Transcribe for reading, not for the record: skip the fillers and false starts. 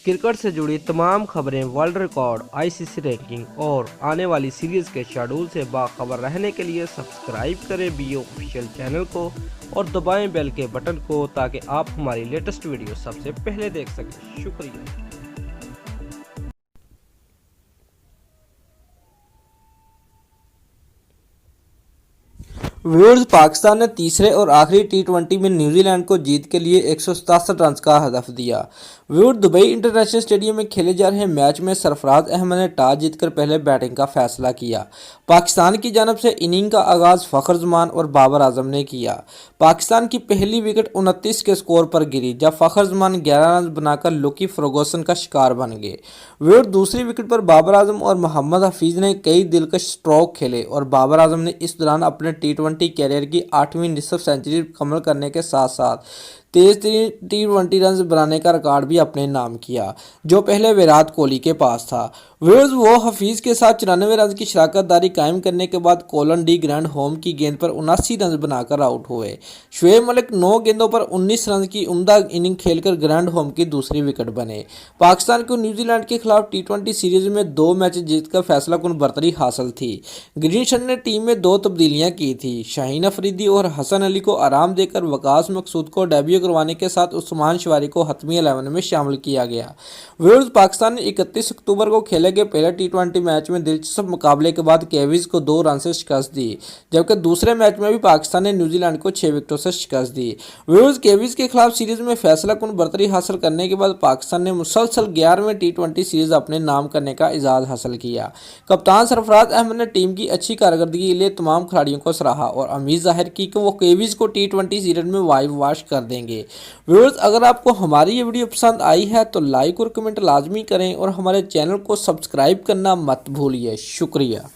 Cricket से जुड़ी तमाम खबरें, वर्ल्ड रिकॉर्ड, आईसीसी रैंकिंग और आने वाली सीरीज के शेड्यूल से बाखबर रहने के लिए सब्सक्राइब करें बी ऑफिशियल चैनल को और दबाएं बेल के बटन को ताकि आप हमारी लेटेस्ट वीडियो सबसे पहले देख सकें। शुक्रिया। व्यूअर्स, पाकिस्तान ने तीसरे और आखिरी टी20 में न्यूजीलैंड को जीत के लिए 167 रन का हदफ दिया। व्यूअर्स, दुबई इंटरनेशनल स्टेडियम में खेले जा रहे मैच में सरफराज अहमद ने टॉस जीतकर पहले बैटिंग का फैसला किया। पाकिस्तान की जानब से इनिंग का आगाज फखर जमान और बाबर आजम ने किया। पाकिस्तान की पहली विकेट 29 के स्कोर पर गिरी जब फखर जमान 11 रन बनाकर लुकी फर्गूसन का शिकार बन गए। व्यूअर्स, दूसरी विकेट पर बाबर आजम और मोहम्मद हफीज ने कई दिलकश स्ट्रोक खेले और बाबर आजम ने इस दौरान अपने टी20 कैरियर की 8वीं निसफ सेंचुरी मुकम्मल करने के साथ साथ तेज टी20 रन बनाने का रिकॉर्ड भी अपने नाम किया, जो पहले विराट कोहली के पास था। व्यूअर्स, वो हफीज के साथ 94 रन की शराकतदारी कायम करने के बाद कोलन डी ग्रैंड होम की गेंद पर 79 रन बनाकर आउट हुए। शुएब मलिक 9 गेंदों पर 19 रन की उम्दा इनिंग खेलकर ग्रैंड होम की दूसरी विकेट बने। पाकिस्तान को न्यूजीलैंड के खिलाफ टी20 सीरीज में 2 मैच जीतकर फैसला कुन बरतरी हासिल थी। ग्रीन शर्ट ने टीम में 2 तब्दीलियां की थी। शाहीन अफरीदी और हसन अली को आराम देकर वकास मकसूद को डेब्यू करवाने के साथ उस्मान शवारी को हतमी 11 में शामिल किया गया। व्यूअर्स, पाकिस्तान ने 31 अक्टूबर को खेले गए पहले टी20 मैच में दिलचस्प मुकाबले के बाद केवीज को 2 रन से शिकस्त दी, जबकि दूसरे मैच में भी पाकिस्तान ने न्यूजीलैंड को 6 विकेटों से शिकस्त दी। व्यूअर्स, केवीज के खिलाफ सीरीज में फैसला कुन बरतरी हासिल करने के बाद पाकिस्तान ने मुसलसल 11वें टी20 सीरीज अपने नाम करने का एजाज हासिल किया। कप्तान सरफराज अहमद ने टीम की अच्छी कारकर्दगी के लिए तमाम खिलाड़ियों को सराहा और उम्मीद जाहिर की कि वो केवीज को टी20 सीरीज में वाइब वाश कर देंगे। व्यूअर्स, अगर आपको हमारी ये वीडियो पसंद आई है तो लाइक और कमेंट लाजमी करें और हमारे चैनल को सब्सक्राइब करना मत भूलिए। शुक्रिया।